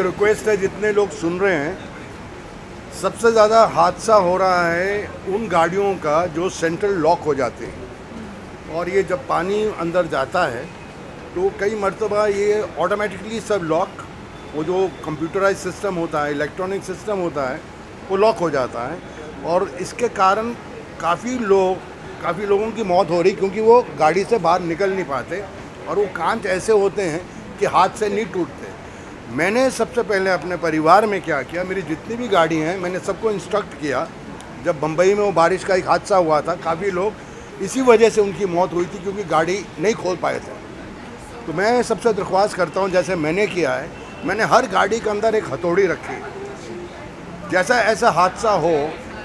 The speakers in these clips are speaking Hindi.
रिक्वेस्ट है, जितने लोग सुन रहे हैं, सबसे ज़्यादा हादसा हो रहा है उन गाड़ियों का जो सेंट्रल लॉक हो जाते हैं, और ये जब पानी अंदर जाता है तो कई मरतबा ये ऑटोमेटिकली सब लॉक, वो जो कंप्यूटराइज सिस्टम होता है, इलेक्ट्रॉनिक सिस्टम होता है, वो लॉक हो जाता है। और इसके कारण काफ़ी लोगों की मौत हो रही, क्योंकि वो गाड़ी से बाहर निकल नहीं पाते और वो कांच ऐसे होते हैं कि हाथ से नहीं टूटते। मैंने सबसे पहले अपने परिवार में क्या किया, मेरी जितनी भी गाड़ी हैं मैंने सबको इंस्ट्रक्ट किया। जब बम्बई में वो बारिश का एक हादसा हुआ था, काफ़ी लोग इसी वजह से उनकी मौत हुई थी, क्योंकि गाड़ी नहीं खोल पाए थे। तो मैं सबसे दरख्वास्त करता हूँ, जैसे मैंने किया है, मैंने हर गाड़ी के अंदर एक हथौड़ी रखी। जैसा ऐसा हादसा हो,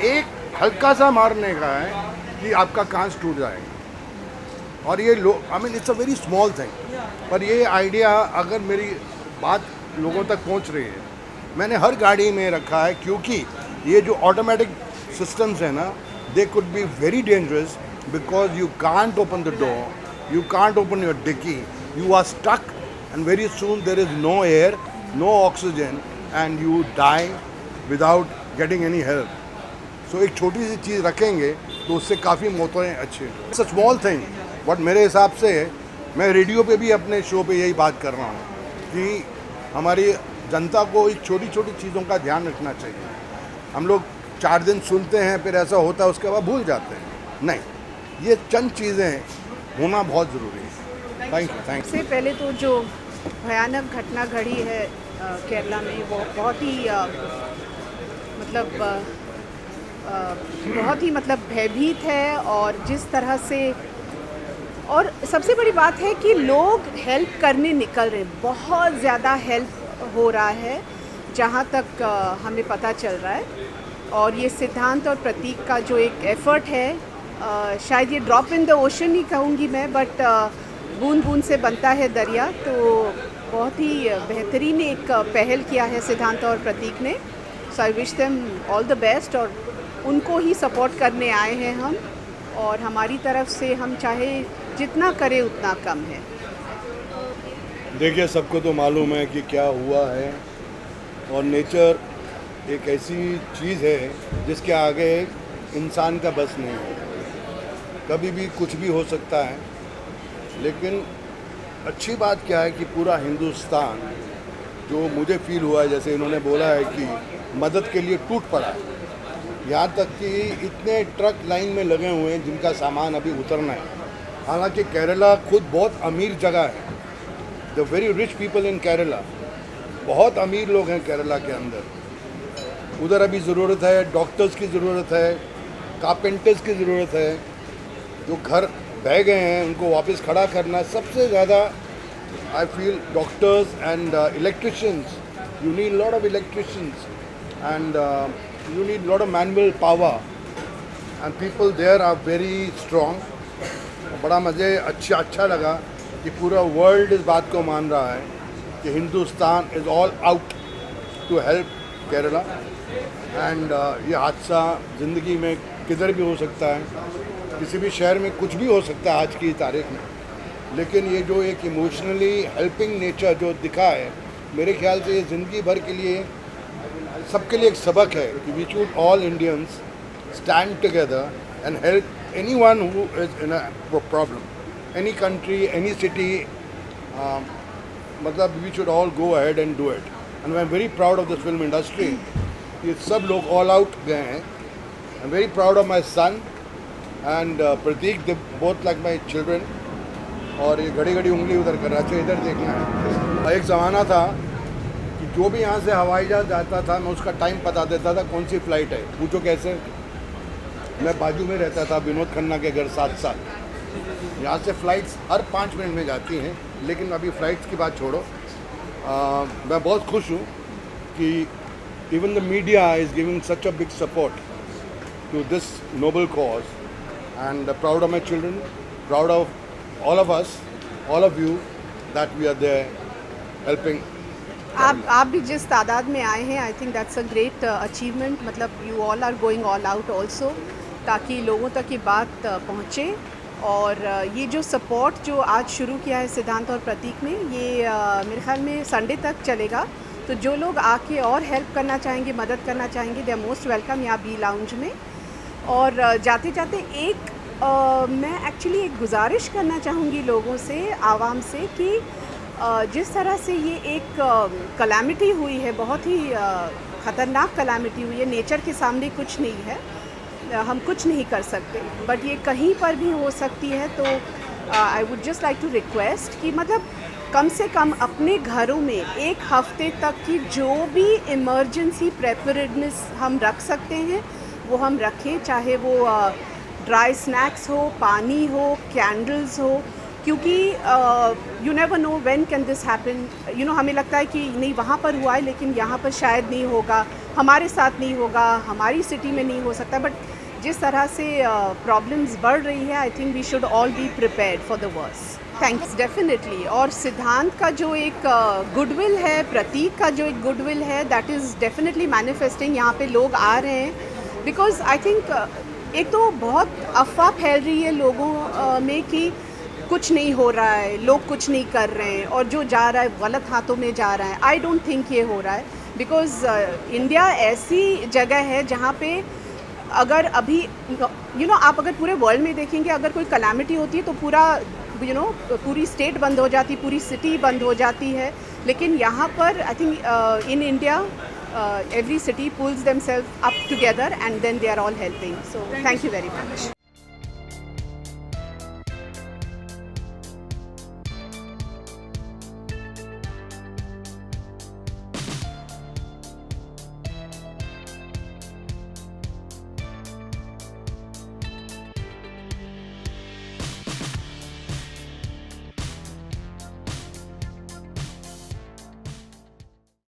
एक हल्का सा मारने का है कि आपका कांच टूट जाएगा। और ये I mean it's a very small thing, पर ये आइडिया अगर मेरी बात लोगों तक पहुंच रही है, मैंने हर गाड़ी में रखा है, क्योंकि ये जो ऑटोमेटिक सिस्टम्स है ना, they could be very dangerous, because you can't open the door, you can't open your dicky, you are stuck, and very soon there is no air, no oxygen, and you die without getting any help. So एक छोटी सी चीज़ रखेंगे तो उससे काफ़ी मौतें अच्छी हैं। It's a small thing, but मेरे हिसाब से मैं रेडियो पे भी अपने शो पे यही बात कर रहा हूँ कि हमारी जनता को इस छोटी छोटी चीज़ों का ध्यान रखना चाहिए। हम लोग 4 दिन सुनते हैं, फिर ऐसा होता है, उसके बाद भूल जाते हैं। नहीं, ये चंद चीज़ें होना बहुत ज़रूरी है। Thank you. सबसे पहले तो जो भयानक घटना घड़ी है केरला में, वो बहुत ही भयभीत है। और जिस तरह से, और सबसे बड़ी बात है कि लोग हेल्प करने निकल रहे हैं, बहुत ज़्यादा हेल्प हो रहा है जहाँ तक हमें पता चल रहा है। और ये सिद्धांत और प्रतीक का जो एक एफ़र्ट है, शायद ये ड्रॉप इन द ओशन ही कहूँगी मैं, बट बूंद बूंद से बनता है दरिया। तो बहुत ही बेहतरीन एक पहल किया है सिद्धांत और प्रतीक ने। So I wish them all the best, और उनको ही सपोर्ट करने आए हैं हम, और हमारी तरफ से हम चाहे जितना करें उतना कम है। देखिए, सबको तो मालूम है कि क्या हुआ है, और नेचर एक ऐसी चीज़ है जिसके आगे इंसान का बस नहीं है। कभी भी कुछ भी हो सकता है, लेकिन अच्छी बात क्या है कि पूरा हिंदुस्तान, जो मुझे फील हुआ है, जैसे इन्होंने बोला है कि मदद के लिए टूट पड़ा है। यहाँ तक कि इतने ट्रक लाइन में लगे हुए हैं जिनका सामान अभी उतरना है। हालांकि केरला खुद बहुत अमीर जगह है। The very rich people in Kerala, बहुत अमीर लोग हैं केरला के अंदर। उधर अभी ज़रूरत है, डॉक्टर्स की ज़रूरत है, कारपेंटर्स की ज़रूरत है। जो घर बह गए हैं उनको वापस खड़ा करना सबसे ज़्यादा। I feel doctors and electricians, you need lot of electricians and you need lot of manual power, and people there are very strong. बड़ा मुझे अच्छा लगा कि पूरा वर्ल्ड इस बात को मान रहा है कि Hindustan is all out to help Kerala. And ये हादसा ज़िंदगी में किधर भी हो सकता है, किसी भी शहर में कुछ भी हो सकता है आज की तारीख में, लेकिन ये जो एक इमोशनली हेल्पिंग नेचर जो दिखा है, मेरे ख्याल से ये ज़िंदगी भर के लिए, सबके लिए एक सबक है कि we should all Indians stand together and help anyone who is in a problem, any country, any city. मतलब we should all go ahead and do it. And I am very proud of this film industry. ये सब लोग ऑल आउट गए हैं। I am very proud of my son and Prateek, they both like my children. और ये घड़ी घड़ी उंगली उधर कर रहा है, इधर देखना है। एक ज़माना था कि जो भी यहाँ से हवाई जहाज़ जाता था, मैं उसका टाइम बता देता था कौन सी फ़्लाइट है। पूछो कैसे? मैं बाजू में रहता था विनोद खन्ना के घर 7 साल। यहाँ से फ़्लाइट्स हर 5 मिनट में जाती हैं, लेकिन अभी फ़्लाइट्स की बात छोड़ो। मैं बहुत खुश हूँ कि even the media is giving such a big support to this noble cause. And proud of my children, proud of all of us, all of you, that we are there helping. आप भी जिस तादाद में आए हैं, I think that's a great achievement. मतलब you all are going all out also, ताकि लोगों तक ये बात पहुँचे। और ये जो सपोर्ट जो आज शुरू किया है सिद्धांत और प्रतीक ने, ये मेरे ख्याल में संडे तक चलेगा। तो जो लोग आके और हेल्प करना चाहेंगे, मदद करना चाहेंगे, दे आर मोस्ट वेलकम यहाँ बी लाउंज में। और जाते जाते मैं एक्चुअली एक गुजारिश करना चाहूँगी लोगों से, आवाम से, कि जिस तरह से ये एक कलामिटी हुई है, बहुत ही ख़तरनाक कलामिटी हुई है, नेचर के सामने कुछ नहीं है, हम कुछ नहीं कर सकते, बट ये कहीं पर भी हो सकती है। तो I would just like to request कि मतलब कम से कम अपने घरों में एक हफ्ते तक की जो भी इमरजेंसी प्रेपरेडनेस हम रख सकते हैं वो हम रखें, चाहे वो ड्राई स्नैक्स हो, पानी हो, कैंडल्स हो, क्योंकि you never know when can this happen. You know, हमें लगता है कि नहीं वहाँ पर हुआ है लेकिन यहाँ पर शायद नहीं होगा, हमारे साथ नहीं होगा, हमारी सिटी में नहीं हो सकता, बट जिस तरह से प्रॉब्लम्स बढ़ रही है, I think we should all be prepared for the worst. Thanks, definitely. और सिद्धांत का जो एक गुडविल है, प्रतीक का जो एक गुडविल है, दैट इज़ डेफिनेटली मैनिफेस्टिंग। यहाँ पे लोग आ रहे हैं बिकॉज आई थिंक एक तो बहुत अफवाह फैल रही है लोगों में कि कुछ नहीं हो रहा है, लोग कुछ नहीं कर रहे हैं, और जो जा रहा है गलत हाथों में जा रहा है। आई डोंट थिंक ये हो रहा है, बिकॉज इंडिया ऐसी जगह है जहाँ पे अगर अभी आप अगर पूरे वर्ल्ड में देखेंगे, अगर कोई कलामिटी होती है तो पूरा पूरी स्टेट बंद हो जाती, पूरी सिटी बंद हो जाती है। लेकिन यहाँ पर I think in India every city pulls themselves up together and then they are all helping. So thank you very much.